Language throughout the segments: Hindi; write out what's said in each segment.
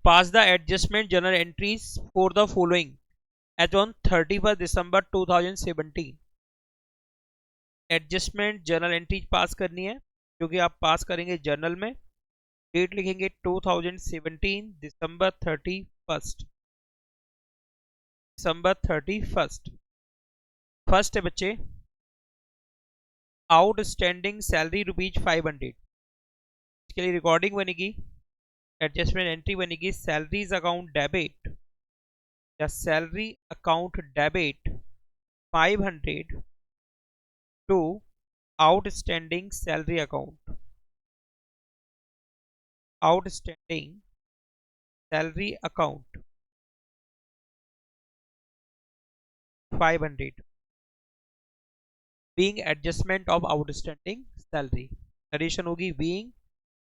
pass the adjustment journal entries for the following as on 31st December 2017। Adjustment journal entry pass करनी है जो कि आप पास करेंगे जर्नल में। डेट लिखेंगे 2017 दिसंबर 31st, दिसंबर 31st। फर्स्ट है बच्चे आउटस्टैंडिंग सैलरी ₹500। इसके लिए रिकॉर्डिंग बनेगी, एडजस्टमेंट एंट्री बनेगी सैलरीज अकाउंट डेबिट या salary account debit 500 to outstanding salary account, outstanding salary account 500 being adjustment of outstanding salary. Narration होगी being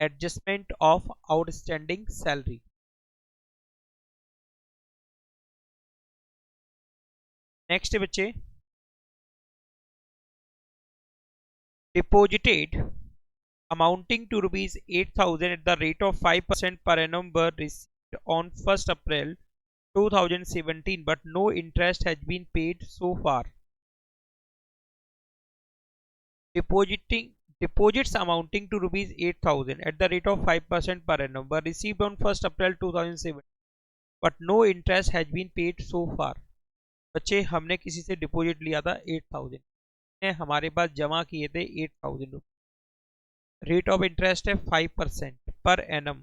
adjustment of outstanding salary. Next है बच्चे deposited amounting to ₹8,000 at the rate of 5% per annum were received on 1st April 2017 but no interest has been paid so far। Deposits amounting to ₹8,000 at the rate of 5% per annum were received on 1st April 2017 but no interest has been paid so far। बच्चे हमने किसी से डिपॉजिट लिया था 8,000, ने हमारे पास जमा किए थे 8,000 रुपये। रेट ऑफ इंटरेस्ट है 5% पर एनम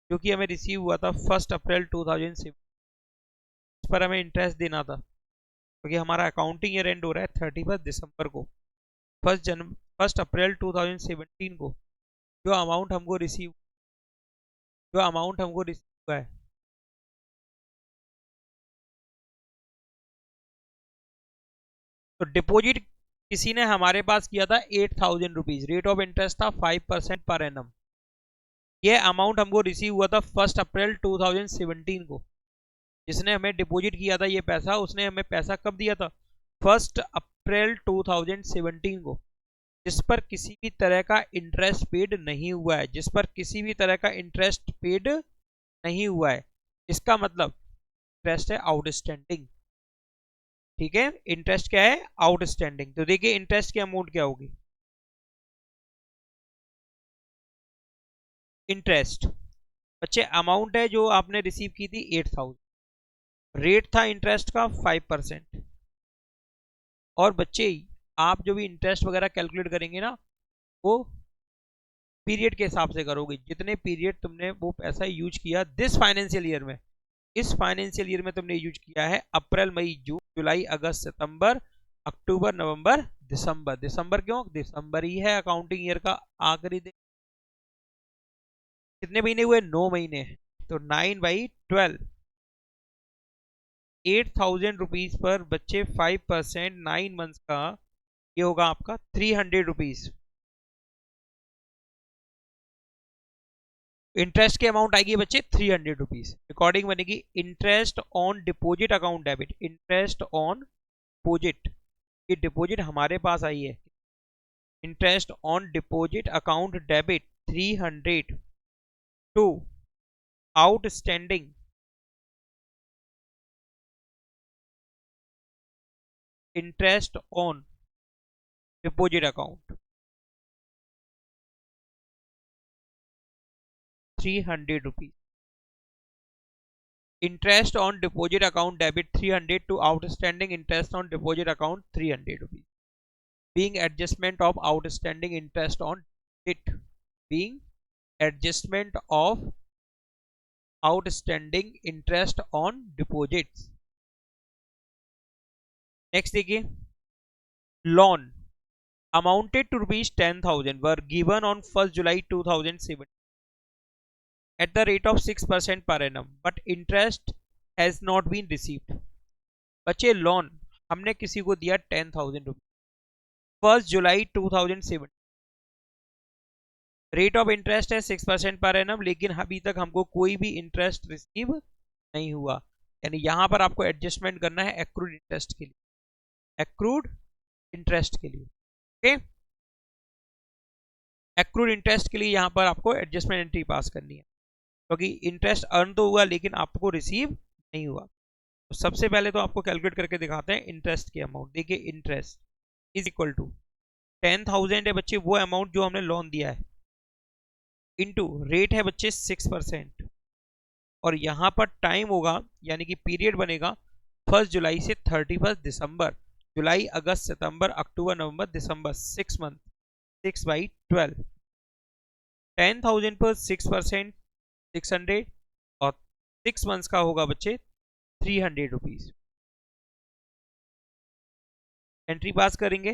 जो कि हमें रिसीव हुआ था 1 अप्रैल 2007। इस पर हमें इंटरेस्ट देना था क्योंकि हमारा अकाउंटिंग ईयर एंड हो रहा है 31 दिसंबर को। 1 अप्रैल 2017 को जो अमाउंट हमको रिसीव हुआ है तो डिपॉजिट किसी ने हमारे पास किया था 8,000 रुपीज, रेट ऑफ इंटरेस्ट था 5% पर एनम। ये अमाउंट हमको रिसीव हुआ था 1 अप्रैल 2017 को। जिसने हमें डिपॉजिट किया था ये पैसा, उसने हमें पैसा कब दिया था 1 अप्रैल 2017 को, जिस पर किसी भी तरह का इंटरेस्ट पेड नहीं हुआ है, जिस पर किसी भी तरह का इंटरेस्ट पेड नहीं हुआ है। इसका मतलब इंटरेस्ट है आउटस्टैंडिंग। ठीक है, इंटरेस्ट क्या है आउटस्टैंडिंग। तो देखिए इंटरेस्ट की अमाउंट क्या होगी। इंटरेस्ट बच्चे अमाउंट है जो आपने रिसीव की थी 8,000, रेट था इंटरेस्ट का 5%। और बच्चे आप जो भी इंटरेस्ट वगैरह कैलकुलेट करेंगे ना वो पीरियड के हिसाब से करोगे, जितने पीरियड तुमने वो पैसा यूज किया दिस फाइनेंशियल ईयर में। इस फाइनेंशियल ईयर में तुमने यूज किया है अप्रैल मई जून जुलाई अगस्त सितंबर अक्टूबर नवंबर दिसंबर। दिसंबर क्यों, दिसंबर ही है अकाउंटिंग ईयर का आखिरी दिन। कितने महीने हुए 9 महीने, तो 9/12 8,000 रुपीज पर बच्चे 5% 9 मंथ्स का ये होगा आपका 300 रुपीज। इंटरेस्ट की अमाउंट आएगी बच्चे 300 रुपीज। रिकॉर्डिंग बनेगी interest on deposit account debit, interest on deposit, ये डिपॉजिट हमारे पास आई है। Interest on deposit account debit 300 to outstanding interest on deposit account 300 rupees. Interest on deposit account debit 300 to outstanding interest on deposit account 300 rupees. Being adjustment of outstanding interest on it, being adjustment of outstanding interest on deposits. Next देखिए loan amounted to ₹10,000 were given on 1 July 2007 at the rate of 6% per annum but interest has not been received। बच्चे लोन हमने किसी को दिया 10,000 रुपये 1 जुलाई 2007, रेट ऑफ इंटरेस्ट है 6% पर एनम, लेकिन अभी तक हमको कोई भी इंटरेस्ट रिसीव नहीं हुआ। यानी यहां पर आपको एडजस्टमेंट करना है एक्रूड इंटरेस्ट के लिए, एक्रूड इंटरेस्ट के लिए। ओके, एक्रूड इंटरेस्ट के लिए यहां पर आपको एडजस्टमेंट एंट्री पास करनी है। क्योंकि इंटरेस्ट अर्न तो हुआ लेकिन आपको रिसीव नहीं हुआ। तो सबसे पहले तो आपको कैलकुलेट करके दिखाते हैं इंटरेस्ट की अमाउंट। देखिए इंटरेस्ट इज इक्वल टू 10,000 है बच्चे वो अमाउंट जो हमने लोन दिया है, इनटू रेट है बच्चे 6%, और यहां पर टाइम होगा यानी कि पीरियड बनेगा 1 जुलाई से 31 दिसंबर। जुलाई, अगस्त, सितंबर, अक्टूबर, नवंबर, दिसंबर, 6 मंथ, 6/12। 10,000 पर 6%, 600, और 6 मंथ्स का होगा बच्चे 300 रुपीज। एंट्री पास करेंगे।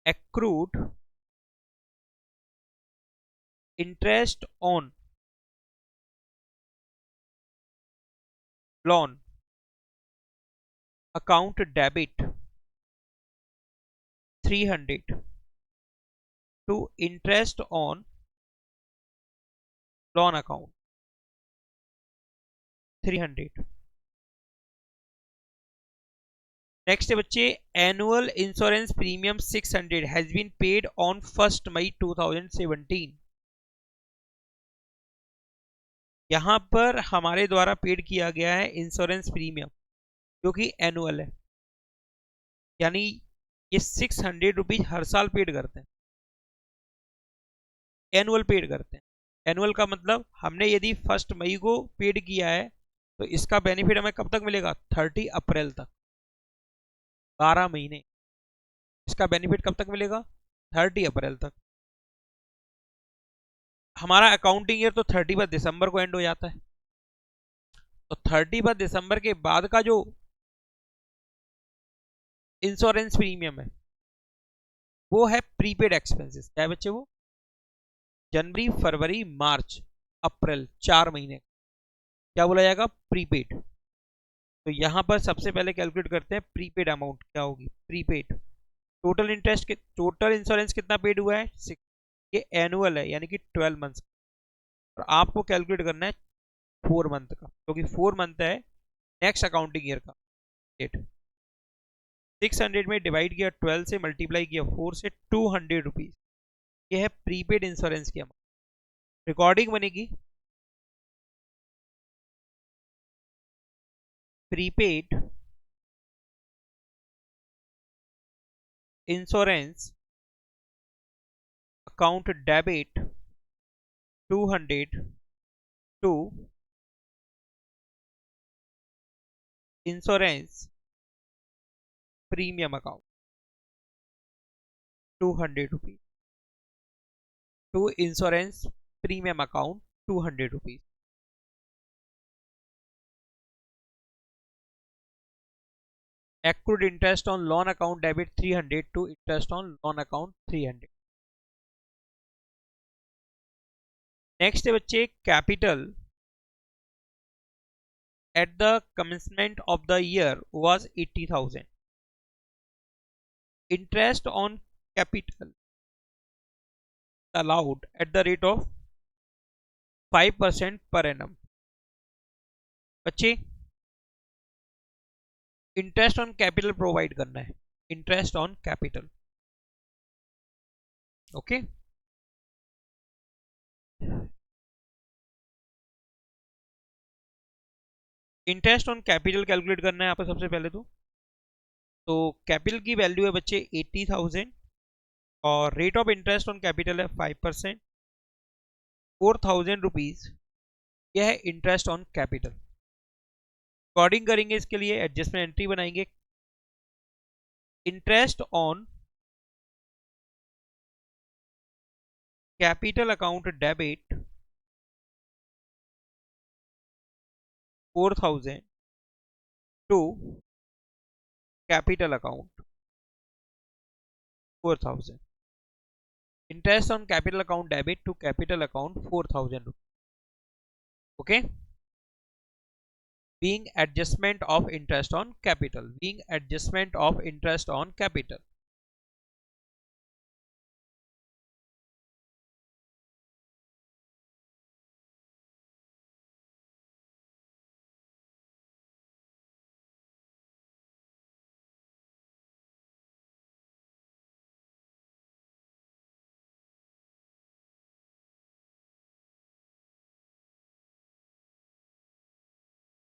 Accrued interest on loan account debit 300 to interest on loan account 300। Next है बच्चे, annual insurance premium 600 has been paid on 1 May 2017। यहां पर हमारे द्वारा पेड किया गया है इंश्योरेंस प्रीमियम जो कि एनुअल है, यानी ये 600 रुपीज हर साल पेड करते हैं, एनुअल पेड करते हैं। एनुअल का मतलब हमने यदि 1 मई को पेड किया है तो इसका बेनिफिट हमें कब तक मिलेगा? 30 अप्रैल तक, 12 महीने। इसका बेनिफिट कब तक मिलेगा? 30 अप्रैल तक। हमारा अकाउंटिंग ईयर तो 31 दिसंबर को एंड हो जाता है, तो 31 दिसंबर के बाद का जो इंश्योरेंस प्रीमियम है वो है प्रीपेड एक्सपेंसेस। क्या है बच्चे? वो जनवरी, फरवरी, मार्च, अप्रैल, 4 महीने क्या बोला जाएगा? प्रीपेड। तो यहां पर सबसे पहले कैलकुलेट करते हैं प्रीपेड अमाउंट क्या होगी। प्रीपेड टोटल इंटरेस्ट के टोटल इंश्योरेंस कितना पेड हुआ है? 6। ये एनुअल है यानी कि 12 मंथ्स, और आपको कैलकुलेट करना है 4 मंथ का, क्योंकि 4 मंथ है नेक्स्ट अकाउंटिंग ईयर का डेट। 600 में डिवाइड किया 12 से, मल्टीप्लाई किया 4 से, 200 रुपीज। ये है प्रीपेड इंश्योरेंस की अमाउंट। रिकॉर्डिंग बनेगी prepaid insurance account debit 200 to insurance premium account 200 rupees to insurance premium account 200 rupees. accrued interest on loan account debit 300 to interest on loan account 300। Next है बच्चे capital at the commencement of the year was 80,000। interest on capital allowed at the rate of 5% per annum। बच्चे इंटरेस्ट ऑन कैपिटल प्रोवाइड करना है, interest on capital. Okay, interest on capital calculate करना है आपको सबसे पहले तो कैपिटल की वैल्यू है बच्चे 80,000, और rate of interest on capital है 5%, 4,000 रुपीज। यह है इंटरेस्ट ऑन कैपिटल। अकॉर्डिंग करेंगे इसके लिए एडजस्टमेंट एंट्री बनाएंगे। Interest on capital account debit 4,000 to capital account 4,000। Interest on capital account debit to capital account 4,000 rupees. Okay, being adjustment of interest on capital, being adjustment of interest on capital।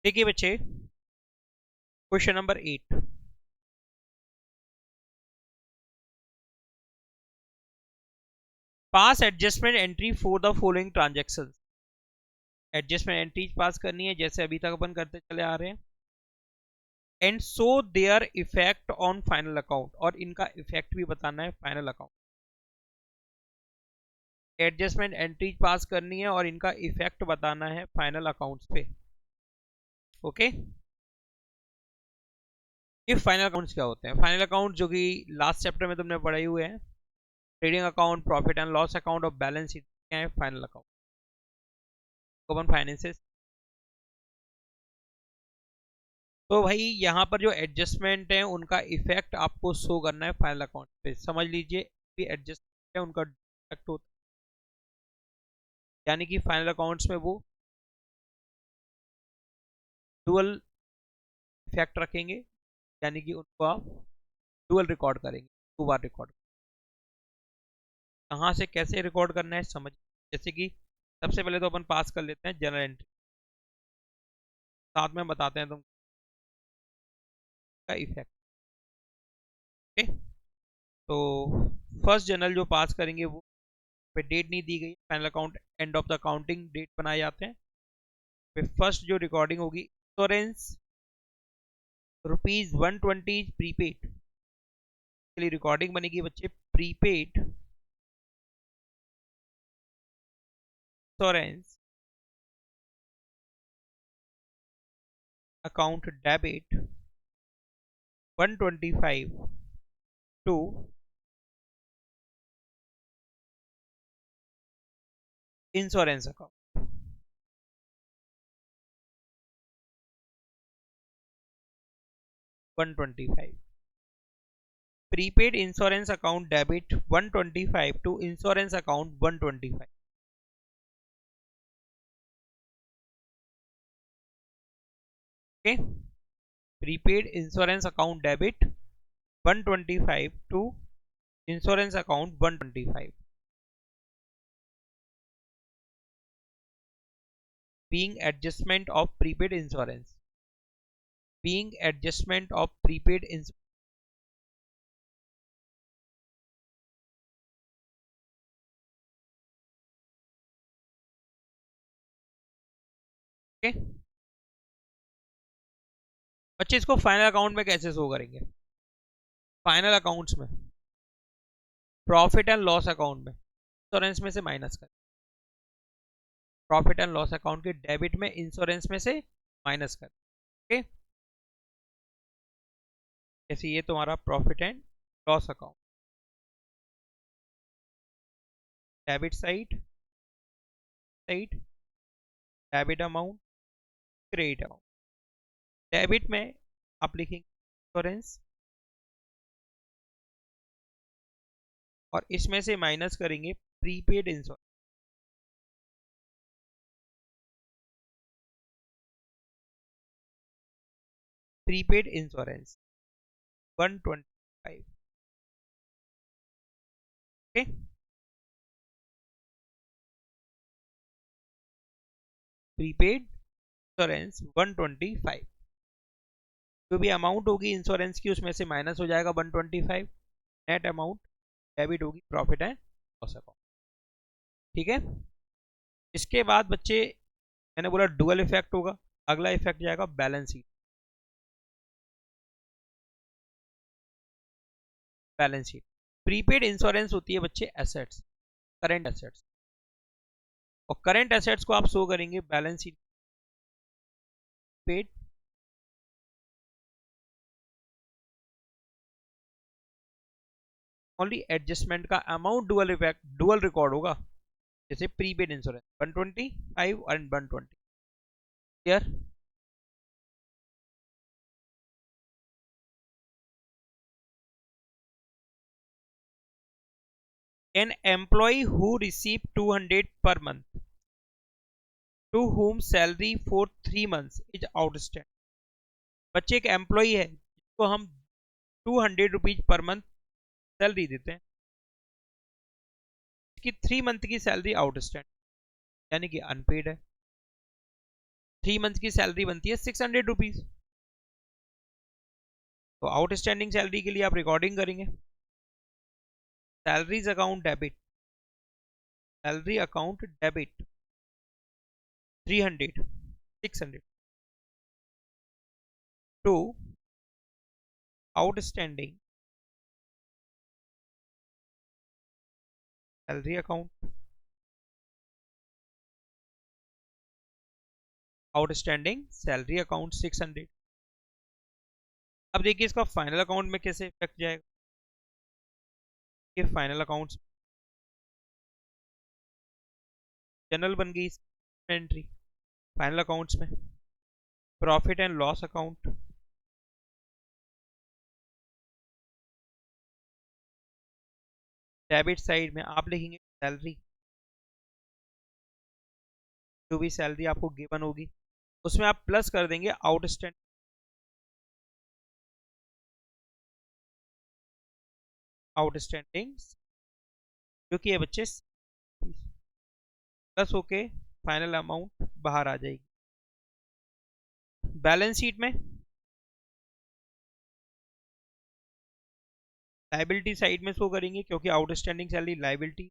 देखिए बच्चे, question number 8, pass adjustment entry for the following transaction. Adjustment entry pass करनी है जैसे अभी तक अपन करते चले आ रहे हैं, and so their effect on final account, और इनका इफेक्ट भी बताना है final account. Adjustment entry pass करनी है और इनका इफेक्ट बताना है फाइनल अकाउंट्स पे। ओके, ये फाइनल अकाउंट्स क्या होते हैं? फाइनल अकाउंट जो कि लास्ट चैप्टर में तुमने पढ़ाई हुए हैं, trading account, profit and loss account और बैलेंस शीट, क्या है फाइनल अकाउंट, कॉमन फाइनेंसेस। तो भाई यहाँ पर जो एडजस्टमेंट है उनका इफेक्ट आपको शो करना है फाइनल अकाउंट पे। समझ लीजिए भी एडजस्टमेंट है उनका इफेक्ट होता है, यानी कि फाइनल अकाउंट्स में वो डुअल इफेक्ट रखेंगे, यानी कि उनको आप डुअल रिकॉर्ड करेंगे, 2 बार रिकॉर्ड। कहाँ से कैसे रिकॉर्ड करना है समझ, जैसे कि सबसे पहले तो अपन पास कर लेते हैं जनरल एंट्री, साथ में बताते हैं तुमका इफेक्ट। ओके, तो फर्स्ट जनरल जो पास करेंगे वो पे डेट नहीं दी गई, final account end of the accounting date बनाए जाते हैं। फिर फर्स्ट जो रिकॉर्डिंग होगी, इंश्योरेंस ₹120 प्रीपेड के लिए रिकॉर्डिंग बनेगी बच्चे, prepaid insurance account debit 125 to insurance account 125, prepaid insurance account debit 125 to insurance account 125। Okay, prepaid insurance account debit 125 to insurance account 125, being adjustment of prepaid insurance, being adjustment of prepaid insurance। okay? बच्चे इसको फाइनल अकाउंट में कैसे शो करेंगे? फाइनल अकाउंट्स में प्रॉफिट एंड लॉस अकाउंट में इंश्योरेंस में से माइनस कर, प्रॉफिट एंड लॉस अकाउंट के डेबिट में इंश्योरेंस में से माइनस कर। ओके, जैसे ये तुम्हारा profit and loss account, debit side side debit amount, credit amount. Debit में आप लिखेंगे इंश्योरेंस और इसमें से माइनस करेंगे prepaid insurance, prepaid insurance 125। Okay, prepaid insurance 125, जो भी अमाउंट होगी इंश्योरेंस की उसमें से माइनस हो जाएगा 125, नेट अमाउंट डेबिट होगी प्रॉफिट एंड लॉस अकाउंट। ठीक है, इसके बाद बच्चे मैंने बोला डुअल इफेक्ट होगा, अगला इफेक्ट जाएगा balance sheet. Balance sheet, prepaid insurance होती है बच्चे एसेट्स, करंट एसेट्स, और करंट एसेट्स को आप शो करेंगे balance sheet paid, only adjustment का amount dual effect dual record होगा, जैसे prepaid insurance 125 and 120। Clear? An employee who receive 200 per month to whom salary for 3 months is outstand. बच्चे एक एम्प्लॉय है जिसको हम 200 रुपीज पर मंथ सैलरी देते हैं, इसकी 3 मंथ की सैलरी आउटस्टैंड यानी कि अनपेड है। 3 मंथ की सैलरी बनती है 600 रुपीज। तो आउटस्टैंडिंग सैलरी के लिए आप रिकॉर्डिंग करेंगे, salaries account debit, salary account debit 300 600 to outstanding salary account, outstanding salary account 600। अब देखिए इसका फाइनल अकाउंट में कैसे इफेक्ट जाएगा। ये फाइनल अकाउंट्स जनरल बन गई एंट्री, फाइनल अकाउंट्स में profit and loss account, debit side में आप लिखेंगे सैलरी, जो भी सैलरी आपको गिवन होगी उसमें आप प्लस कर देंगे आउटस्टैंडिंग, आउटस्टैंडिंग जो कि है बच्चे प्लस होके फाइनल अमाउंट बाहर आ जाएगी। बैलेंस शीट में लाइबिलिटी साइड में शो करेंगे क्योंकि आउटस्टैंडिंग सैलरी लाइबिलिटी,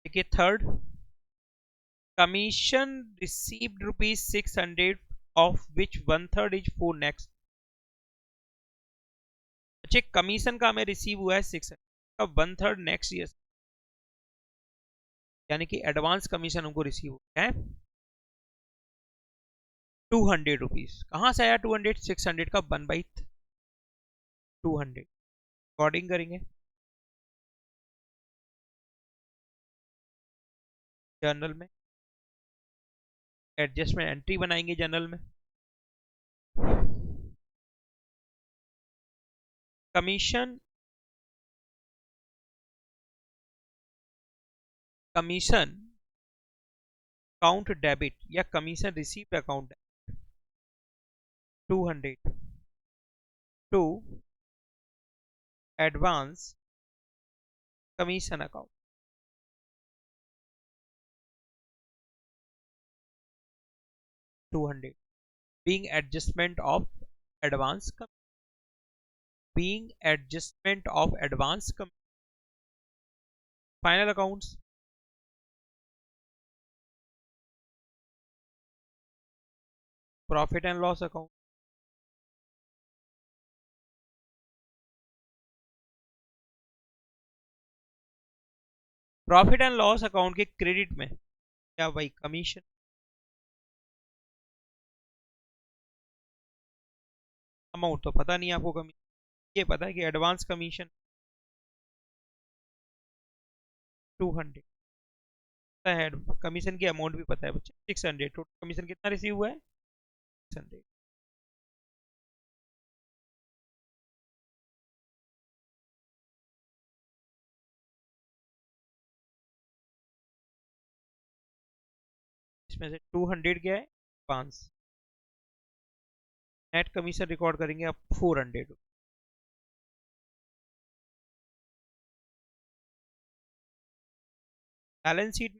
देखिए third, commission received ₹600 of which 1/3 is for next. अच्छा कमीशन का हमें रिसीव हुआ है 600 का 1/3 नेक्स्ट ईयर, यानी कि एडवांस कमीशन हमको रिसीव हुआ है 200 रुपीज। कहां से आया 200? 600 का 1/200 अकॉर्डिंग करेंगे जर्नल में, एडजस्टमेंट एंट्री बनाएंगे जर्नल में, कमीशन, कमीशन अकाउंट डेबिट या commission received account 200 to advance commission account, being adjustment of advance, being adjustment of advance, final accounts, profit and loss account, profit and loss account के क्रेडिट में क्या भाई कमीशन, अमाउंट तो पता नहीं आपको, कमीशन ये पता है कि एडवांस कमीशन 200 है, कमीशन की अमाउंट भी पता है बच्चे 600, टोटल कमीशन कितना रिसीव हुआ है 600। इसमें से 200 क्या है 5, नेट कमीशन रिकॉर्ड करेंगे आप 400। बैलेंस शीट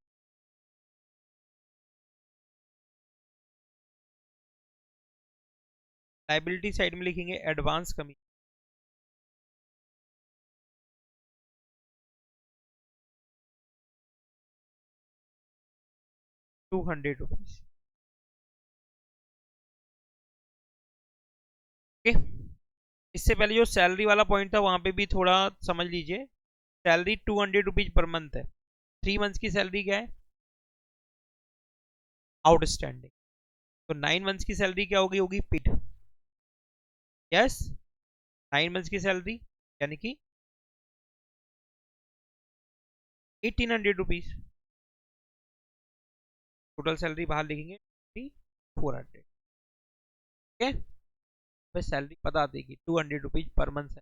लाइबिलिटी साइड में लिखेंगे एडवांस कमीशन, ₹200। इससे पहले जो सैलरी वाला पॉइंट था वहां पे भी थोड़ा समझ लीजिए, सैलरी 200 रुपीज पर मंथ है, 3 मंथ्स की सैलरी क्या है आउटस्टैंडिंग, तो 9 मंथ्स की सैलरी क्या होगी, होगी पेड, यस 9 मंथ्स की सैलरी यानी कि 1800 रुपीज, टोटल सैलरी बाहर लिखेंगे 400। ठीक है, सैलरी बता देगी 200 रुपीज पर मंथ है।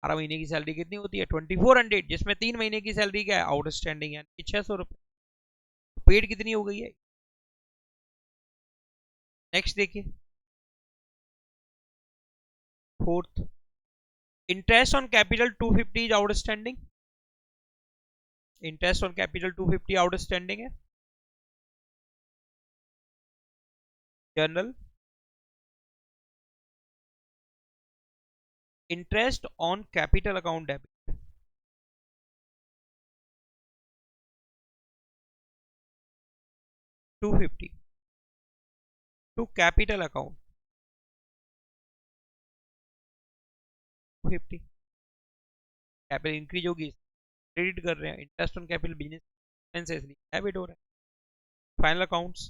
12 महीने की सैलरी कितनी होती है 2400, जिसमें 3 महीने की सैलरी क्या है आउटस्टैंडिंग यानी 600 रुपए, पेड कितनी हो गई है नेक्स्ट देखिए, fourth, interest on capital 250 is outstanding. Interest on capital 250 outstanding है। Journal, interest on capital account debit 250 to capital account 250। Capital increase होगी, क्रेडिट कर रहे हैं, interest on capital business expenses debit हो रहा है। Final accounts,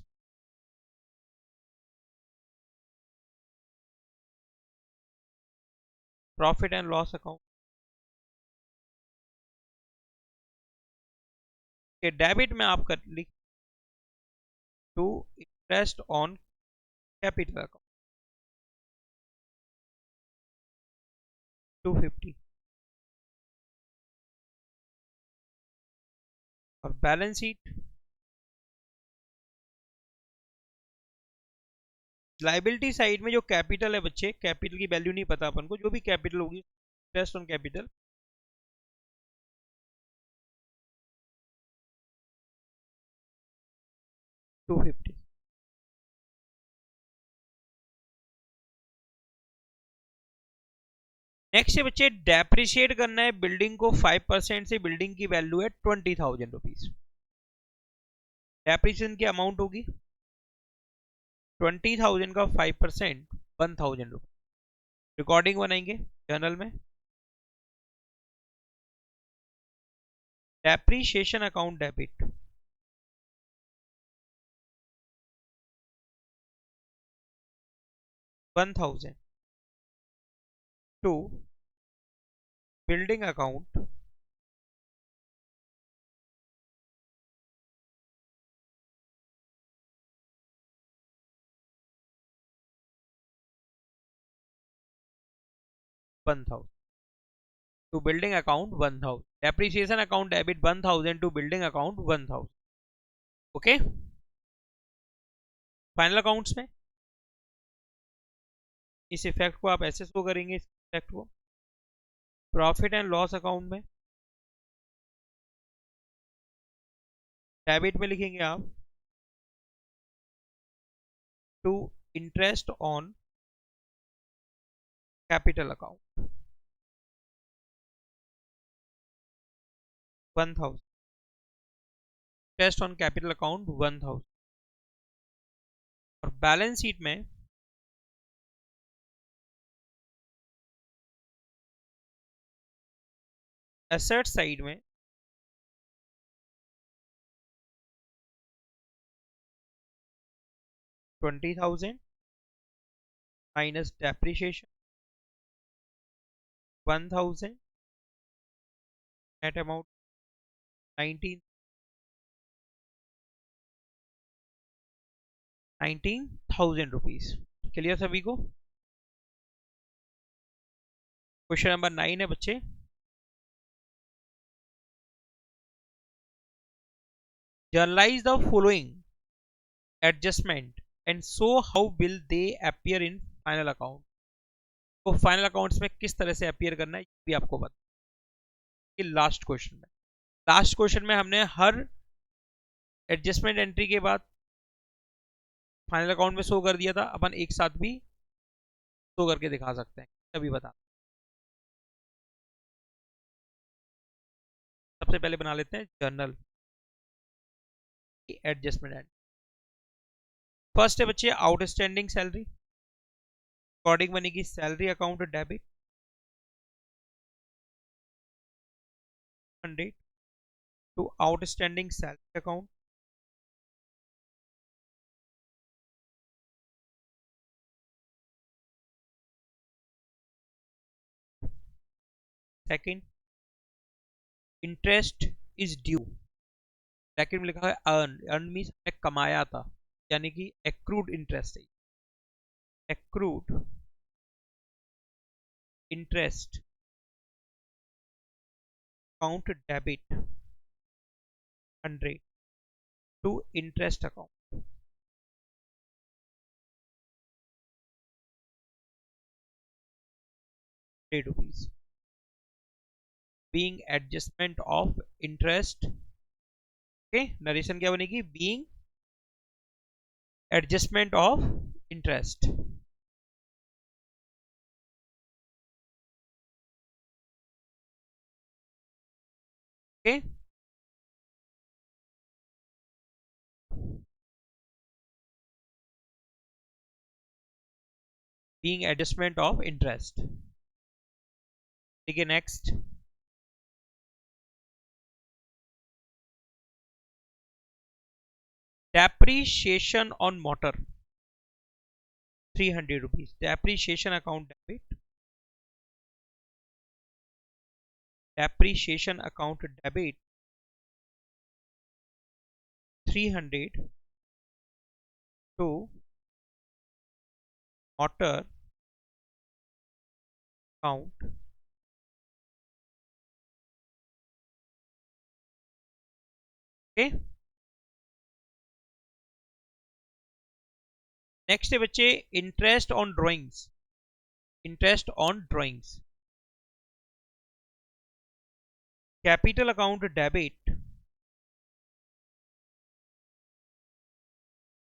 profit and loss account के डेबिट में आप कर लिख to interest on capital account 250। और बैलेंस शीट, लाइबिलिटी साइड में जो कैपिटल है बच्चे, कैपिटल की वैल्यू नहीं पता अपन को, जो भी कैपिटल होगी इंटरेस्ट ऑन कैपिटल 250। नेक्स्ट है बच्चे, डेप्रिशिएट करना है बिल्डिंग को 5% से, बिल्डिंग की वैल्यू है 20,000 रुपीज। डेप्रिसिएशन की अमाउंट होगी 20,000 का 5% 1,000 रुपीज। रिकॉर्डिंग बनाएंगे जर्नल में, depreciation account debit 1,000 to building account 1,000 to building account 1,000। Depreciation account debit 1,000 to building account 1,000। Okay, final accounts में इस इफेक्ट को आप ऐसे शो करेंगे, इस इफेक्ट को प्रॉफिट एंड लॉस अकाउंट में डेबिट में लिखेंगे आप to interest on capital account 1,000, interest on capital account 1,000। और बैलेंस शीट में एसेट साइड में 20,000 minus depreciation 1,000, net amount 19,000 rupees. Clear सभी को? क्वेश्चन नंबर 9 है बच्चे, journalise the following adjustment and show how will they appear in final account. तो फाइनल अकाउंट्स में किस तरह से अपीयर करना है ये भी आपको बता। कि लास्ट क्वेश्चन में हमने हर एडजस्टमेंट एंट्री के बाद फाइनल अकाउंट में शो कर दिया था, अपन एक साथ भी शो करके दिखा सकते हैं, तभी बता। सबसे पहले बना लेते हैं जर्नल की एडजस्टमेंट एंट्री। फर्स्ट है बच्चे आउटस्टैंडिंग सैलरी, अकॉर्डिंग बनेगी salary account debit 100 to outstanding salary account. Second, interest is due, bracket में लिखा है अर्न, अर्न मींस कमाया था, यानी कि एक्रूड इंटरेस्ट है, accrued interest account debit 100 to interest account. Rupees being adjustment of interest. Okay, narration क्या बनेगी? Being adjustment of interest. Okay, being adjustment of interest. ठीक है, next. Depreciation on motor 300 rupees. Depreciation account debit, depreciation account debit 300 to motor account. Okay, next है बच्चे interest on drawings. Interest on drawings capital account debit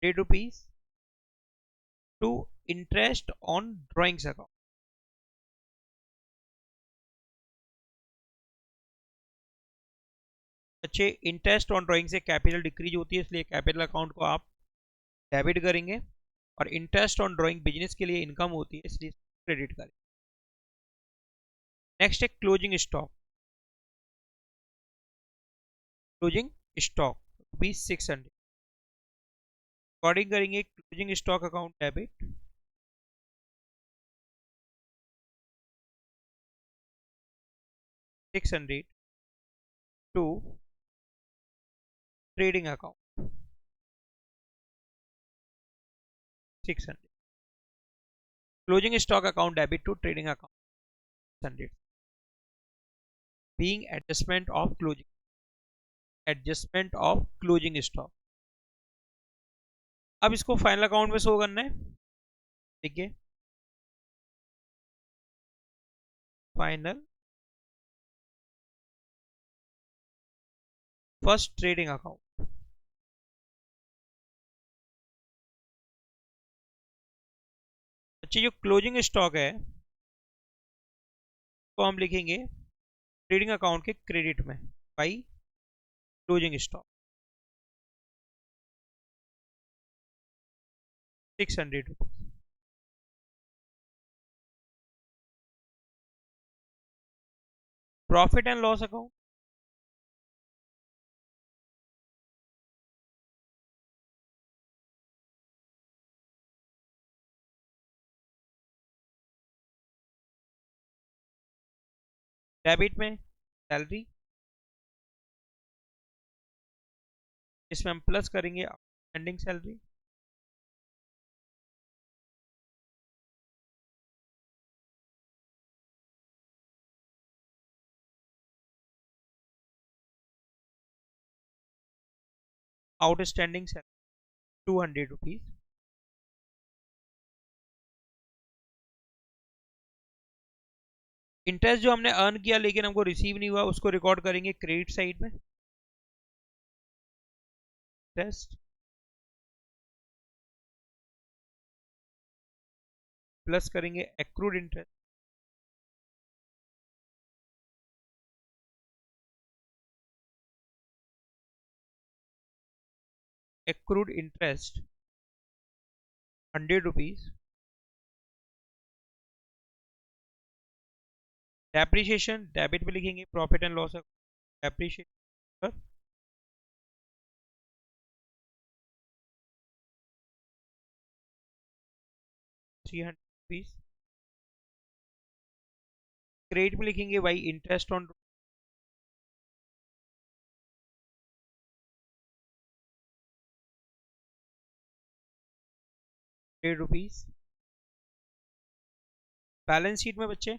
100 rupees to interest on drawings account. बच्चे इंटरेस्ट ऑन ड्राइंग से कैपिटल डिक्रीज होती है, इसलिए कैपिटल अकाउंट को आप डेबिट करेंगे, और इंटरेस्ट ऑन ड्राइंग बिजनेस के लिए इनकम होती है, इसलिए क्रेडिट करें। नेक्स्ट है closing stock. Closing stock rupees 600 according करेंगे closing stock account debit 600 to trading account 600। Closing stock account debit to trading account 600 being adjustment of closing stock. अब इसको फाइनल अकाउंट में शो करना है। ठीक है, फाइनल फर्स्ट ट्रेडिंग अकाउंट। अच्छा, जो क्लोजिंग स्टॉक है तो हम लिखेंगे ट्रेडिंग अकाउंट के क्रेडिट में by closing stock 600 rupees. Profit and loss account debit में सैलरी, इसमें हम प्लस करेंगे outstanding salary, outstanding salary 200 rupees. Interest जो हमने अर्न किया लेकिन हमको रिसीव नहीं हुआ, उसको रिकॉर्ड करेंगे क्रेडिट साइड में। इंटरेस्ट प्लस करेंगे accrued interest, accrued interest 100 rupees. Depreciation debit पे लिखेंगे profit and loss depreciation 300 rupees. Credit पे लिखेंगे भाई interest on 100 rupees. Balance sheet में बच्चे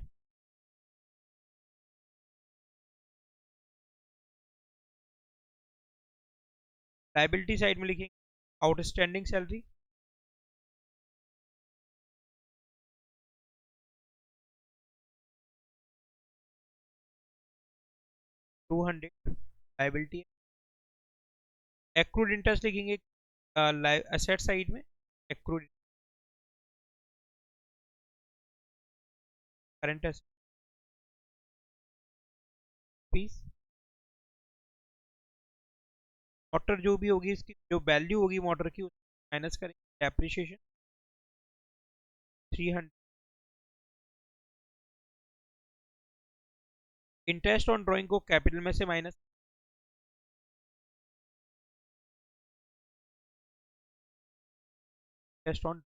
लाइबिलिटी साइड में लिखेंगे outstanding salary, 200 liability. Accrued interest लिखेंगे एसेट साइड में, accrued current asset fees. Motor जो भी होगी, इसकी जो वैल्यू होगी मोटर की, माइनस करेंगे डेप्रिसिएशन 300। इंटरेस्ट ऑन ड्राइंग को कैपिटल में से minus, interest on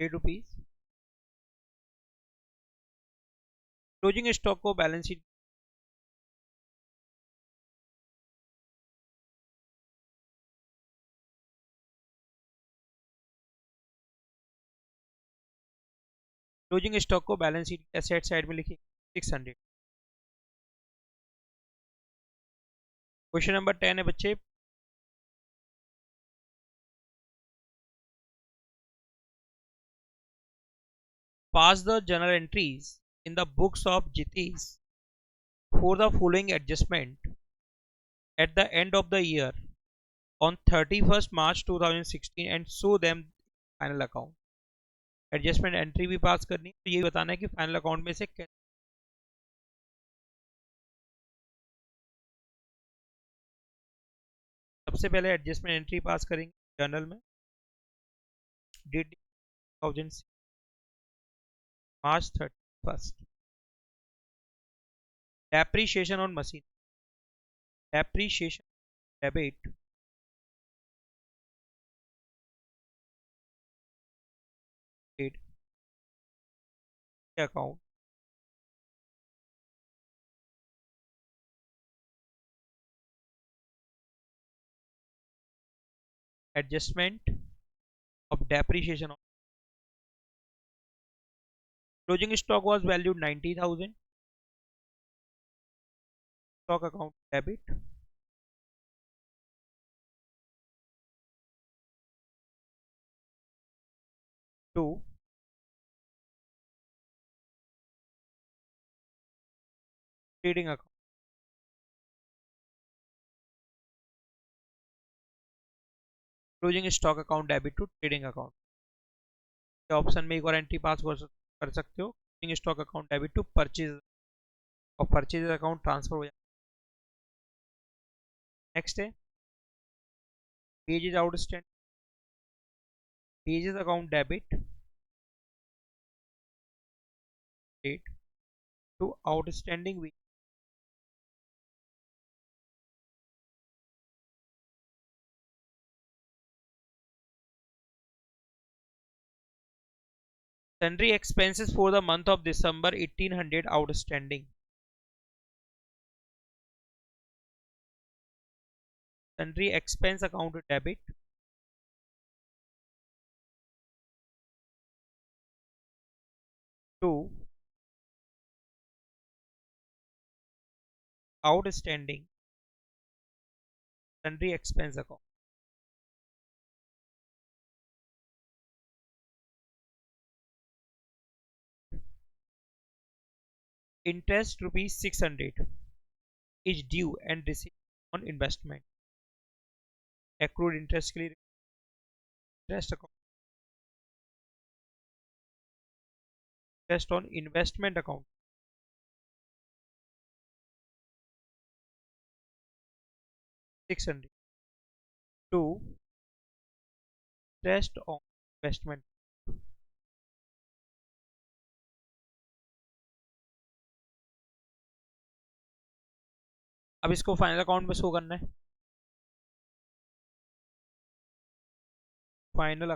₹8। Closing stock को बैलेंस शीट, क्लोजिंग स्टॉक को बैलेंस शीट एसेट साइड में लिखिए 600। क्वेश्चन नंबर 10 है बच्चे, pass the journal entries in the books of Jitis for the following adjustment at the end of the year on 31st March 2016 and show them final account। Adjustment entry भी पास करनी है, तो ये बताना है कि फाइनल अकाउंट में से सबसे पहले एडजस्टमेंट एंट्री पास करेंगे जर्नल में, date 2000 March 31st। Depreciation on machine, depreciation debit date account, adjustment of depreciation on closing stock was valued 90,000, stock account debit to trading account, closing stock account debit to trading account. Option में एक और एंट्री पास कर सकते हो, closing stock account debit to purchase, और परचेज अकाउंट ट्रांसफर हो जाए। नेक्स्ट है wages outstanding, wages account debit date to outstanding, sundry expenses for the month of December 1800 outstanding, sundry expense account debit to outstanding sundry expense account। Interest ₹600 is due and received on investment, accrued interest के लिए interest account, interest on investment account 600 to interest on investment। अब इसको फाइनल अकाउंट में शो करना है, final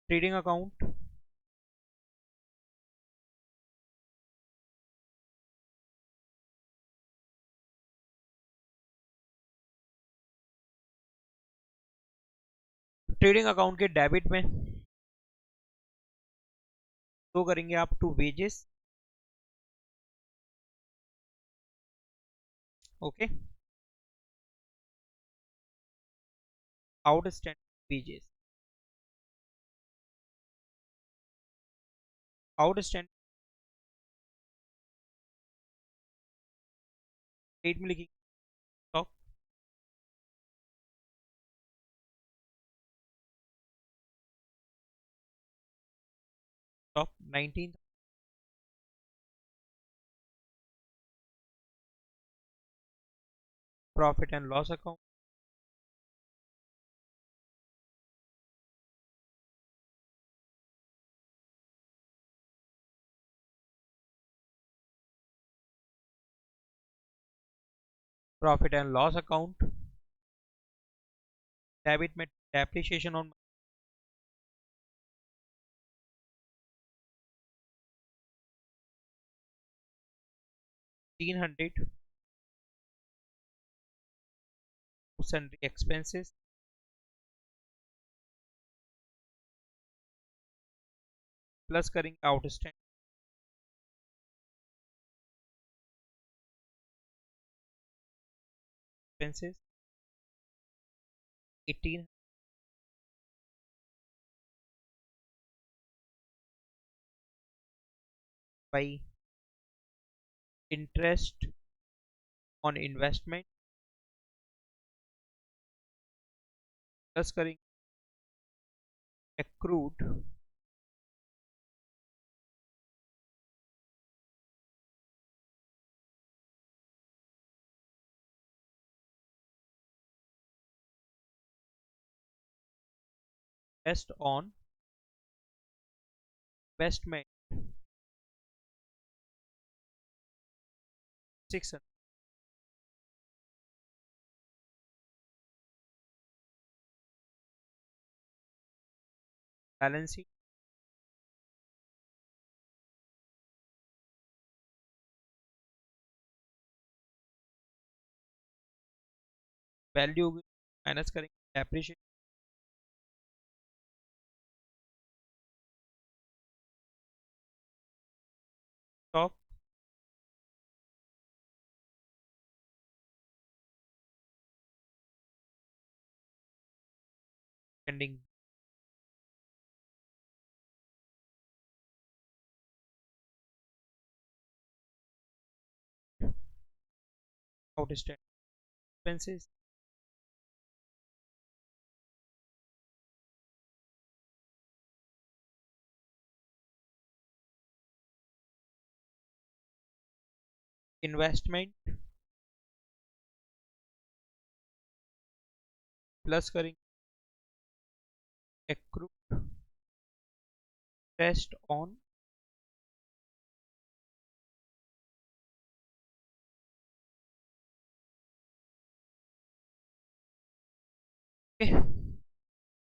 trading account, trading account के डेबिट में शो करेंगे आप to wages, okay, outstanding wages. Outstanding date में लिखी stock stock 19 profit and loss account profit and loss account debit में depreciation on 300 sundry expenses plus करेंगे outstanding expenses 18 by interest on investment plus करेंगे accrued interest on investment 600 balance sheet value minus करेंगे depreciation stock ending outstanding expenses investment plus करेंगे accrued interest on okay